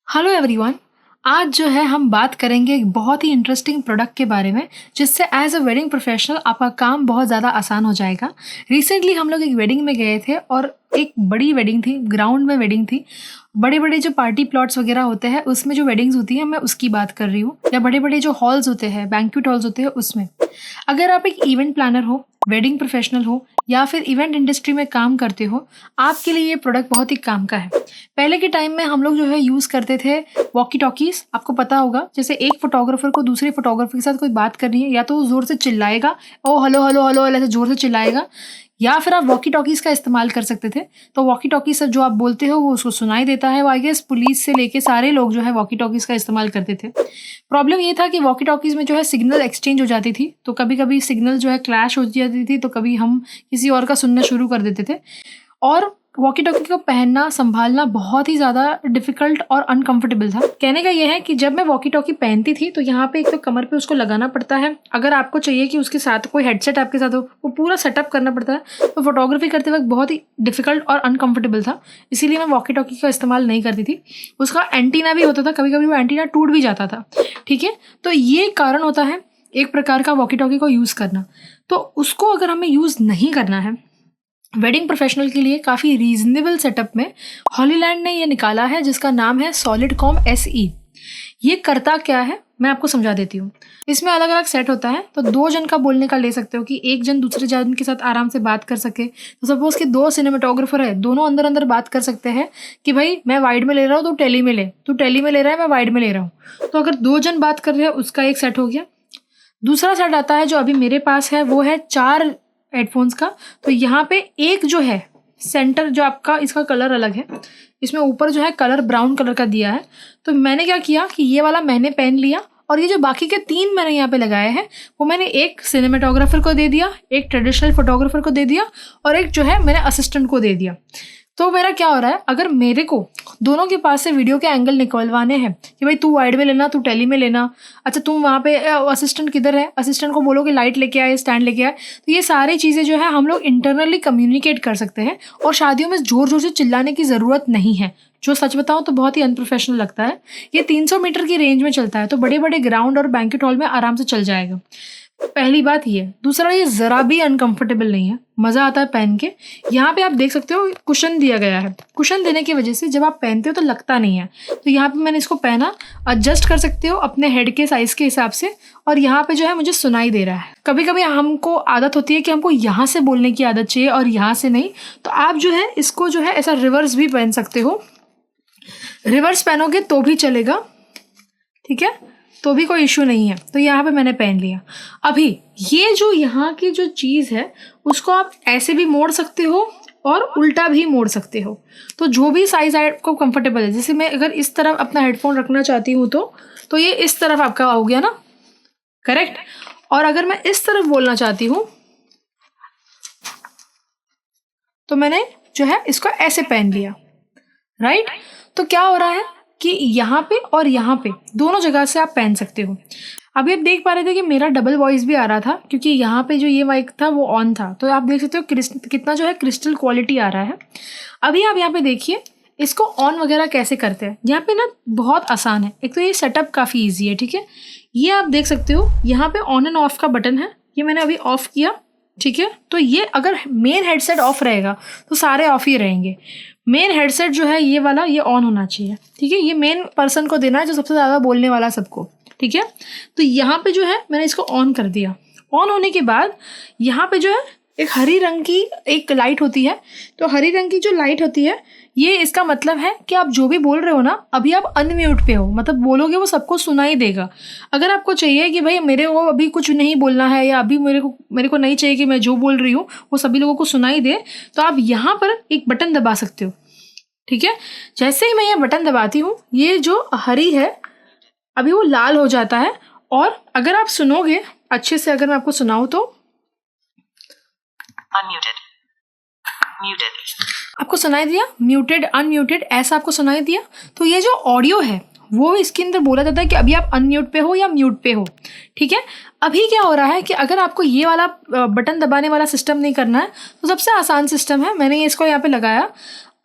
Hello everyone. आज जो है हम बात करेंगे एक बहुत ही इंटरेस्टिंग प्रोडक्ट के बारे में जिससे एज अ वेडिंग प्रोफेशनल आपका काम बहुत ज़्यादा आसान हो जाएगा। रिसेंटली हम लोग एक वेडिंग में गए थे और एक बड़ी वेडिंग थी, ग्राउंड में वेडिंग थी। बड़े बड़े जो पार्टी प्लॉट्स वगैरह होते हैं उसमें जो वेडिंग्स होती हैं मैं उसकी बात कर रही हूँ, या बड़े बड़े जो हॉल्स होते हैं, बैंक्वेट हॉल्स होते हैं उसमें। अगर आप एक इवेंट प्लानर हो, वेडिंग प्रोफेशनल हो या फिर इवेंट इंडस्ट्री में काम करते हो, आपके लिए ये प्रोडक्ट बहुत ही काम का है। पहले के टाइम में हम लोग जो है यूज़ करते थे वॉकी टॉकीज़। आपको पता होगा, जैसे एक फोटोग्राफर को दूसरे फोटोग्राफर के साथ कोई बात करनी है या तो ज़ोर से चिल्लाएगा, ओ हेलो हेलो हेलो ऐसे ज़ोर से चिल्लाएगा, या फिर आप वॉकी टॉकीज़ का इस्तेमाल कर सकते थे। तो वॉकी टॉकीज़ से जो आप बोलते हो वो उसको सुनाई देता है। आई गेस पुलिस से लेके सारे लोग जो है वॉकी टॉकीज़ का इस्तेमाल करते थे। प्रॉब्लम ये था कि वॉकी टॉकीज़ में जो है सिग्नल एक्सचेंज हो जाती थी, तो कभी कभी सिग्नल जो है क्लैश हो जाती थी, तो कभी हम किसी और का सुनना शुरू कर देते थे। और वॉकी टॉकी को पहनना संभालना बहुत ही ज़्यादा डिफ़िकल्ट और अनकंफर्टेबल था। कहने का ये है कि जब मैं वॉकी टॉकी पहनती थी तो यहाँ पे एक तो कमर पे उसको लगाना पड़ता है। अगर आपको चाहिए कि उसके साथ कोई हेडसेट आपके साथ हो, वो पूरा सेटअप करना पड़ता है। तो फोटोग्राफी करते वक्त बहुत ही डिफ़िकल्ट और अनकंफर्टेबल था, इसीलिए मैं वॉकी टॉकी का इस्तेमाल नहीं करती थी। उसका एंटीना भी होता था, कभी कभी वो एंटीना टूट भी जाता था। ठीक है, तो ये कारण होता है एक प्रकार का वॉकी टॉकी को यूज़ करना। तो उसको अगर हमें यूज़ नहीं करना है, वेडिंग प्रोफेशनल के लिए काफ़ी रीजनेबल सेटअप में हॉलीलैंड ने ये निकाला है जिसका नाम है सॉलिडकॉम SE। ये करता क्या है मैं आपको समझा देती हूँ। इसमें अलग अलग सेट होता है, तो 2 जन का बोलने का ले सकते हो कि एक जन दूसरे जन के साथ आराम से बात कर सके। तो सपोज कि 2 सिनेमेटोग्राफर है, दोनों अंदर अंदर बात कर सकते हैं कि भाई मैं वाइड में ले रहा हूँ, तू टेली में ले, तू टेली में ले रहा है, मैं वाइड में ले रहा हूँ। तो अगर 2 जन बात कर रहे हैं उसका एक सेट हो गया। दूसरा सेट आता है जो अभी मेरे पास है, वो है 4 हेडफोन्स का। तो यहाँ पे एक जो है सेंटर जो आपका, इसका कलर अलग है, इसमें ऊपर जो है कलर ब्राउन कलर का दिया है। तो मैंने क्या किया कि ये वाला मैंने पहन लिया, और ये जो बाकी के 3 मैंने यहाँ पे लगाए हैं वो मैंने एक सिनेमेटोग्राफर को दे दिया, एक ट्रेडिशनल फोटोग्राफर को दे दिया, और एक जो है मैंने असिस्टेंट को दे दिया। तो मेरा क्या हो रहा है, अगर मेरे को दोनों के पास से वीडियो के एंगल निकलवाने हैं कि भाई तू वाइड में लेना, तू टेली में लेना, अच्छा तुम वहाँ पे असिस्टेंट किधर है, असिस्टेंट को बोलो कि लाइट लेके आए, स्टैंड लेके आए। तो ये सारी चीज़ें जो है हम लोग इंटरनली कम्युनिकेट कर सकते हैं, और शादियों में ज़ोर ज़ोर से चिल्लाने की ज़रूरत नहीं है। जो सच बताऊँ तो बहुत ही अनप्रोफेशनल लगता है। ये 300 मीटर की रेंज में चलता है, तो बड़े बड़े ग्राउंड और बैंक्वेट हॉल में आराम से चल जाएगा। पहली बात ये। दूसरा, ये ज़रा भी अनकंफर्टेबल नहीं है, मज़ा आता है पहन के। यहाँ पे आप देख सकते हो कुशन दिया गया है। कुशन देने की वजह से जब आप पहनते हो तो लगता नहीं है। तो यहाँ पे मैंने इसको पहना, एडजस्ट कर सकते हो अपने हेड के साइज़ के हिसाब से, और यहाँ पे जो है मुझे सुनाई दे रहा है। कभी कभी हमको आदत होती है कि हमको यहाँ से बोलने की आदत चाहिए और यहाँ से नहीं, तो आप जो है इसको जो है ऐसा रिवर्स भी पहन सकते हो। रिवर्स पहनोगे तो भी चलेगा, ठीक है, तो भी कोई इशू नहीं है। तो यहाँ पे मैंने पहन लिया। अभी ये जो यहाँ की जो चीज़ है उसको आप ऐसे भी मोड़ सकते हो और उल्टा भी मोड़ सकते हो। तो जो भी साइज़ आपको कंफर्टेबल है, जैसे मैं अगर इस तरफ अपना हेडफोन रखना चाहती हूँ तो ये इस तरफ आपका हो गया ना, करेक्ट। और अगर मैं इस तरफ बोलना चाहती हूँ तो मैंने जो है इसको ऐसे पहन लिया, राइट। तो क्या हो रहा है कि यहाँ पे और यहाँ पे दोनों जगह से आप पहन सकते हो। अभी आप देख पा रहे थे कि मेरा डबल वॉइस भी आ रहा था, क्योंकि यहाँ पे जो ये माइक था वो ऑन था। तो आप देख सकते हो कितना जो है क्रिस्टल क्वालिटी आ रहा है। अभी आप यहाँ पे देखिए इसको ऑन वगैरह कैसे करते हैं। यहाँ पे ना बहुत आसान है। एक तो ये सेटअप काफ़ी ईजी है, ठीक है। ये आप देख सकते हो यहाँ पे ऑन एंड ऑफ का बटन है, ये मैंने अभी ऑफ किया, ठीक है। तो ये अगर मेन हेडसेट ऑफ रहेगा तो सारे ऑफ ही रहेंगे। मेन हेडसेट जो है ये वाला, ये ऑन होना चाहिए, ठीक है। ये मेन पर्सन को देना है जो सबसे ज़्यादा बोलने वाला सबको, ठीक है। तो यहाँ पे जो है मैंने इसको ऑन कर दिया। ऑन होने के बाद यहाँ पे जो है एक हरी रंग की एक लाइट होती है। तो हरी रंग की जो लाइट होती है, ये इसका मतलब है कि आप जो भी बोल रहे हो ना, अभी आप अनम्यूट पे हो, मतलब बोलोगे वो सबको सुनाई देगा। अगर आपको चाहिए कि भाई मेरे को अभी कुछ नहीं बोलना है, या अभी मेरे को नहीं चाहिए कि मैं जो बोल रही हूँ वो सभी लोगों को सुनाई दे, तो आप यहाँ पर एक बटन दबा सकते हो, ठीक है। जैसे ही मैं ये बटन दबाती हूँ, ये जो हरी है अभी वो लाल हो जाता है। और अगर आप सुनोगे अच्छे से, अगर मैं आपको सुनाऊँ तो अनम्यूटेड, म्यूटेड, आपको सुनाई दिया, म्यूटेड, अनम्यूटेड, ऐसा आपको सुनाई दिया। तो ये जो ऑडियो है वो इसके अंदर बोला जाता है कि अभी आप अनम्यूट पे हो या म्यूट पे हो, ठीक है। अभी क्या हो रहा है कि अगर आपको ये वाला बटन दबाने वाला सिस्टम नहीं करना है तो सबसे आसान सिस्टम है, मैंने इसको यहाँ पे लगाया।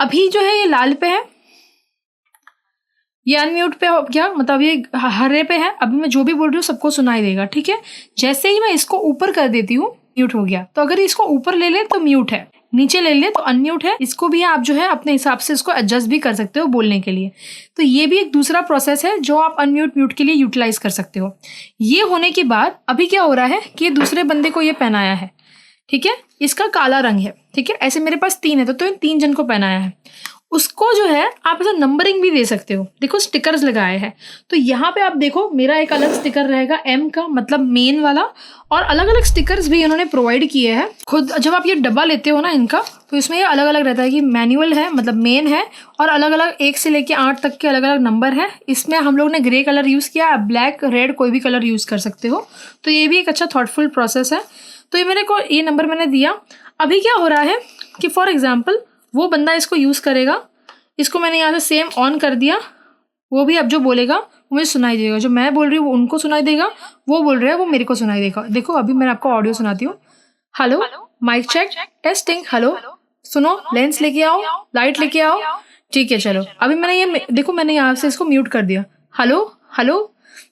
अभी जो है ये लाल पे है, ये अनम्यूट पे हो गया, मतलब ये हरे पे है। अभी मैं जो भी बोल रही हूँ सबको सुनाई देगा, ठीक है। जैसे ही मैं इसको ऊपर कर देती हूँ म्यूट हो गया। तो अगर इसको ऊपर ले ले तो म्यूट है, नीचे ले ले तो अनम्यूट है। इसको भी आप जो है अपने हिसाब से इसको एडजस्ट भी कर सकते हो बोलने के लिए। तो ये भी एक दूसरा प्रोसेस है जो आप अनम्यूट म्यूट के लिए यूटिलाइज कर सकते हो। ये होने के बाद अभी क्या हो रहा है कि दूसरे बंदे को ये पहनाया है, ठीक है। इसका काला रंग है, ठीक है। ऐसे मेरे पास 3 है तो इन 3 जन को पहनाया है। उसको जो है आप ऐसा नंबरिंग भी दे सकते हो। देखो स्टिकर्स लगाए हैं, तो यहाँ पे आप देखो मेरा एक अलग स्टिकर रहेगा M का, मतलब मेन वाला, और अलग अलग स्टिकर्स भी इन्होंने प्रोवाइड किए हैं खुद। जब आप ये डब्बा लेते हो ना इनका, तो इसमें ये अलग अलग रहता है कि मैनुअल है, मतलब मेन है, और अलग अलग 1 से लेके 8 तक के अलग अलग नंबर है। इसमें हम लोग ने ग्रे कलर यूज़ किया, आप ब्लैक रेड कोई भी कलर यूज़ कर सकते हो। तो ये भी एक अच्छा थॉटफुल प्रोसेस है। तो ये मेरे को ये नंबर मैंने दिया। अभी क्या हो रहा है कि फॉर एग्जाम्पल वो बंदा इसको यूज़ करेगा, इसको मैंने यहाँ से सेम ऑन कर दिया। वो भी अब जो बोलेगा वो मुझे सुनाई देगा, जो मैं बोल रही हूँ वो उनको सुनाई देगा, वो बोल रहे हैं वो मेरे को सुनाई देगा। देखो अभी मैं आपको ऑडियो सुनाती हूँ। Hello, mike check, testing, hello, सुनो, लेंस लेके आओ, लाइट लेके आओ, ठीक है चलो। अभी मैंने ये देखो मैंने यहाँ से इसको म्यूट कर दिया। हेलो हेलो,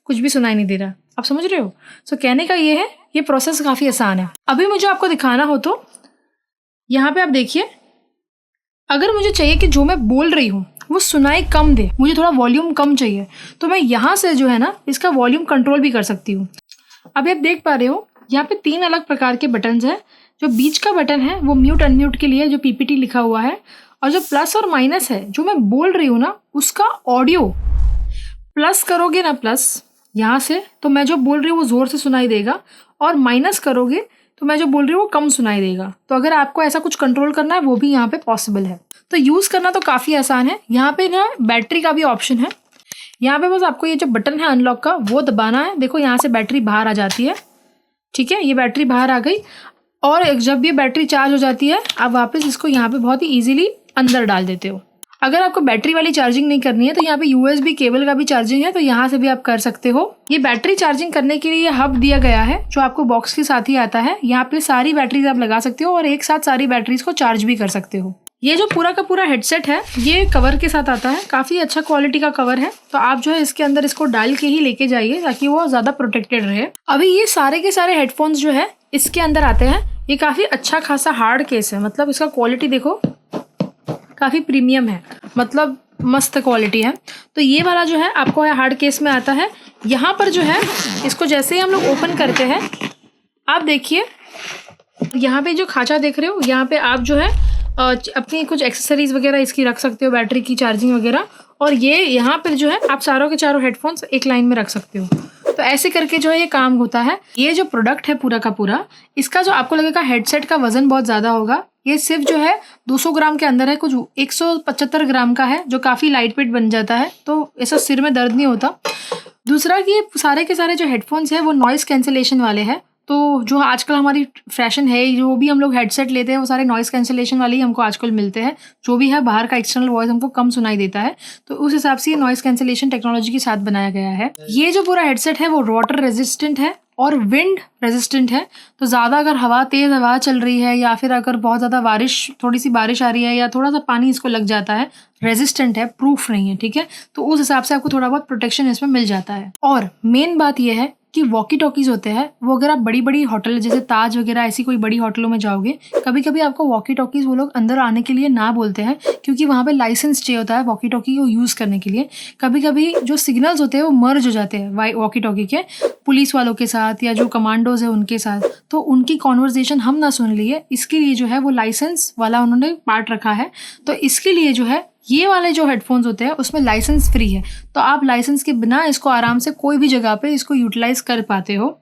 कुछ भी सुनाई नहीं दे रहा। आप समझ रहे हो? सो कहने का ये है, ये प्रोसेस काफ़ी आसान है। अभी मुझे आपको दिखाना हो तो यहाँ पे आप देखिए, अगर मुझे चाहिए कि जो मैं बोल रही हूँ वो सुनाई कम दे, मुझे थोड़ा वॉल्यूम कम चाहिए, तो मैं यहाँ से जो है ना इसका वॉल्यूम कंट्रोल भी कर सकती हूँ। अभी आप देख पा रहे हो यहाँ पे 3 अलग प्रकार के बटन्स हैं। जो बीच का बटन है वो म्यूट अनम्यूट के लिए, जो PPT लिखा हुआ है, और जो प्लस और माइनस है, जो मैं बोल रही हूँ ना उसका ऑडियो प्लस करोगे ना, प्लस यहाँ से, तो मैं जो बोल रही हूँ वो ज़ोर से सुनाई देगा, और माइनस करोगे तो मैं जो बोल रही हूँ वो कम सुनाई देगा। तो अगर आपको ऐसा कुछ कंट्रोल करना है वो भी यहाँ पे पॉसिबल है। तो यूज़ करना तो काफ़ी आसान है। यहाँ पे ना बैटरी का भी ऑप्शन है। यहाँ पे बस आपको ये जो बटन है अनलॉक का वो दबाना है। देखो यहाँ से बैटरी बाहर आ जाती है, ठीक है, ये बैटरी बाहर आ गई। और जब ये बैटरी चार्ज हो जाती है आप वापस इसको यहाँ पे बहुत ही ईजिली अंदर डाल देते हो। अगर आपको बैटरी वाली चार्जिंग नहीं करनी है तो यहाँ पे USB केबल का भी चार्जिंग है, तो यहाँ से भी आप कर सकते हो। ये बैटरी चार्जिंग करने के लिए हब दिया गया है जो आपको बॉक्स के साथ ही आता है। यहाँ पे सारी बैटरीज आप लगा सकते हो और एक साथ सारी बैटरीज को चार्ज भी कर सकते हो। ये जो पूरा का पूरा हेडसेट है ये कवर के साथ आता है, काफ़ी अच्छा क्वालिटी का कवर है। तो आप जो है इसके अंदर इसको डाल के ही लेके जाइए ताकि वो ज़्यादा प्रोटेक्टेड रहे। अभी ये सारे के सारे हेडफोन्स जो है इसके अंदर आते हैं। ये काफ़ी अच्छा खासा हार्ड केस है, मतलब इसका क्वालिटी देखो काफ़ी प्रीमियम है, मतलब मस्त क्वालिटी है। तो ये वाला जो है आपको हार्ड केस में आता है। यहाँ पर जो है इसको जैसे ही हम लोग ओपन करते हैं, आप देखिए यहाँ पे जो खांचा देख रहे हो, यहाँ पे आप जो है अपनी कुछ एक्सेसरीज वगैरह इसकी रख सकते हो, बैटरी की चार्जिंग वगैरह। और ये यहाँ पर जो है आप चारों के चारों हेडफोन्स एक लाइन में रख सकते हो। तो ऐसे करके जो है ये काम होता है। ये जो प्रोडक्ट है पूरा का पूरा, इसका जो आपको लगेगा हेडसेट का वजन बहुत ज़्यादा होगा, ये सिर्फ जो है 200 ग्राम के अंदर है, कुछ 175 ग्राम का है, जो काफ़ी लाइट वेट बन जाता है। तो ऐसा सिर में दर्द नहीं होता। दूसरा कि सारे के सारे जो हेडफोन्स हैं वो नॉइज़ कैंसिलेशन वाले हैं। तो जो आजकल हमारी फैशन है, जो भी हम लोग हेडसेट लेते हैं वो सारे नॉइज़ कैंसिलेशन वाले ही हमको आजकल मिलते हैं। जो भी है बाहर का एक्सटर्नल वॉइस हमको कम सुनाई देता है, तो उस हिसाब से ये नॉइज़ कैंसिलेशन टेक्नोलॉजी के साथ बनाया गया है। ये जो पूरा हेडसेट है वो वाटर रेजिस्टेंट है और विंड रेजिस्टेंट है। तो ज़्यादा अगर हवा, तेज़ हवा चल रही है, या फिर अगर बहुत ज़्यादा बारिश, थोड़ी सी बारिश आ रही है, या थोड़ा सा पानी इसको लग जाता है, रेजिस्टेंट है, प्रूफ नहीं है, ठीक है, तो उस हिसाब से आपको थोड़ा बहुत प्रोटेक्शन इसमें मिल जाता है। और मेन बात यह है कि वॉकी टॉकीज होते हैं वो, अगर आप बड़ी बड़ी होटल जैसे ताज वगैरह ऐसी कोई बड़ी होटलों में जाओगे, कभी कभी आपको वॉकी टॉकीज वो लोग अंदर आने के लिए ना बोलते हैं, क्योंकि वहाँ पे लाइसेंस चाहिए होता है वॉकी टॉकी को यूज़ करने के लिए। कभी कभी जो सिग्नल्स होते हैं वो मर्ज हो जाते हैं वॉकी टॉकी के पुलिस वालों के साथ या जो कमांडोज है उनके साथ, तो उनकी कॉन्वर्जेशन हम ना सुन लिए, इसके लिए जो है वो लाइसेंस वाला उन्होंने पार्ट रखा है। तो इसके लिए जो है ये वाले जो हेडफोन्स होते हैं उसमें लाइसेंस फ्री है, तो आप लाइसेंस के बिना इसको आराम से कोई भी जगह पे इसको यूटिलाइज कर पाते हो।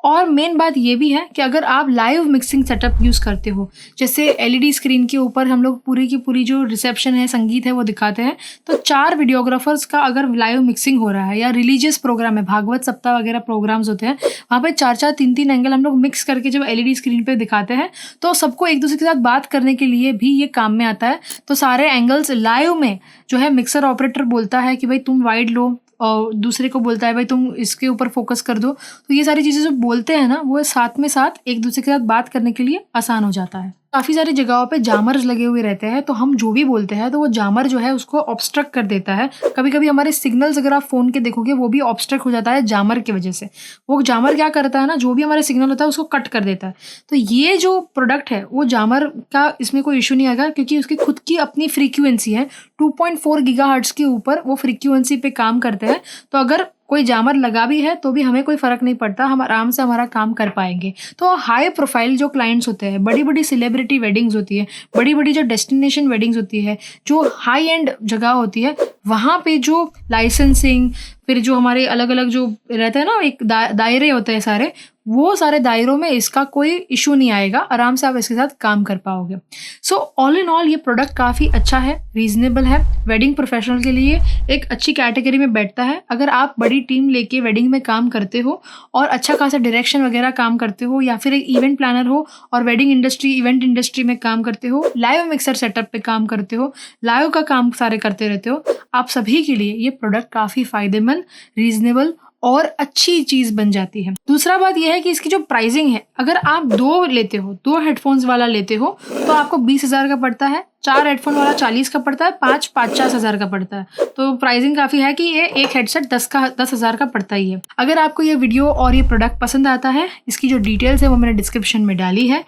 और मेन बात ये भी है कि अगर आप लाइव मिक्सिंग सेटअप यूज़ करते हो, जैसे LED स्क्रीन के ऊपर हम लोग पूरी की पूरी जो रिसेप्शन है, संगीत है, वो दिखाते हैं, तो 4 वीडियोग्राफर्स का अगर लाइव मिक्सिंग हो रहा है, या रिलीजियस प्रोग्राम है, भागवत सप्ताह वगैरह प्रोग्राम्स होते हैं, वहाँ पे 4-4 3-3 एंगल हम लोग मिक्स करके जब LED स्क्रीन पे दिखाते हैं, तो सबको एक दूसरे के साथ बात करने के लिए भी ये काम में आता है। तो सारे एंगल्स लाइव में जो है मिक्सर ऑपरेटर बोलता है कि भाई तुम वाइड लो, और दूसरे को बोलता है भाई तुम इसके ऊपर फोकस कर दो। तो ये सारी चीज़ें जो बोलते हैं ना, वो साथ में साथ एक दूसरे के साथ बात करने के लिए आसान हो जाता है। काफ़ी सारी जगहों पे जामर्स लगे हुए रहते हैं, तो हम जो भी बोलते हैं तो वो जामर जो है उसको ऑब्स्ट्रक्ट कर देता है। कभी-कभी हमारे सिग्नल्स अगर आप फ़ोन के देखोगे वो भी ऑब्स्ट्रक्ट हो जाता है जामर की वज़ह से। वो जामर क्या करता है ना, जो भी हमारे सिग्नल होता है उसको कट कर देता है। तो ये जो प्रोडक्ट है वो जामर का इसमें कोई इश्यू नहीं आएगा, क्योंकि उसकी खुद की अपनी फ्रीक्वेंसी है। 2.4 गीगाहर्ट्ज़ के ऊपर वो फ्रीक्वेंसी पे काम करते हैं। तो अगर कोई जामर लगा भी है तो भी हमें कोई फ़र्क नहीं पड़ता, हम आराम से हमारा काम कर पाएँगे। तो हाई प्रोफ़ाइल जो क्लाइंट्स होते हैं, बड़ी-बड़ी सेलिब्रिटी वेडिंग्स होती है, बड़ी-बड़ी जो डेस्टिनेशन वेडिंग्स होती है, जो हाई एंड जगह होती है, वहाँ पे जो लाइसेंसिंग, फिर जो हमारे अलग-अलग जो रहते हैं ना, एक दायरे होते हैं सारे, वो सारे दायरों में इसका कोई इश्यू नहीं आएगा, आराम से आप इसके साथ काम कर पाओगे। सो ऑल इन ऑल ये प्रोडक्ट काफ़ी अच्छा है, रीज़नेबल है, वेडिंग प्रोफ़ेशनल के लिए एक अच्छी कैटेगरी में बैठता है। अगर आप बड़ी टीम लेके वेडिंग में काम करते हो और अच्छा खासा डायरेक्शन वगैरह काम करते हो, या फिर एक इवेंट प्लानर हो और वेडिंग इंडस्ट्री, इवेंट इंडस्ट्री में काम करते हो, लाइव मिक्सर सेटअप पे काम करते हो, लाइव का काम सारे करते रहते हो, आप सभी के लिए ये प्रोडक्ट काफ़ी फ़ायदेमंद, रीज़नेबल और अच्छी चीज़ बन जाती है। दूसरा बात ये है कि इसकी जो प्राइसिंग है, अगर आप 2 लेते हो, 2 हेडफ़ोन्स वाला लेते हो तो आपको 20,000 का पड़ता है, 4 हेडफ़ोन वाला 40 का पड़ता है, 5 50,000 का पड़ता है। तो प्राइसिंग काफ़ी है कि ये एक हेडसेट 10,000 का पड़ता ही है। अगर आपको ये वीडियो और ये प्रोडक्ट पसंद आता है, इसकी जो डिटेल्स है वो मैंने डिस्क्रिप्शन में डाली है।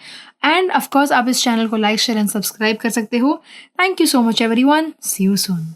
एंड ऑफ कोर्स आप इस चैनल को लाइक, शेयर एंड सब्सक्राइब कर सकते हो। Thank you so much everyone. See you soon.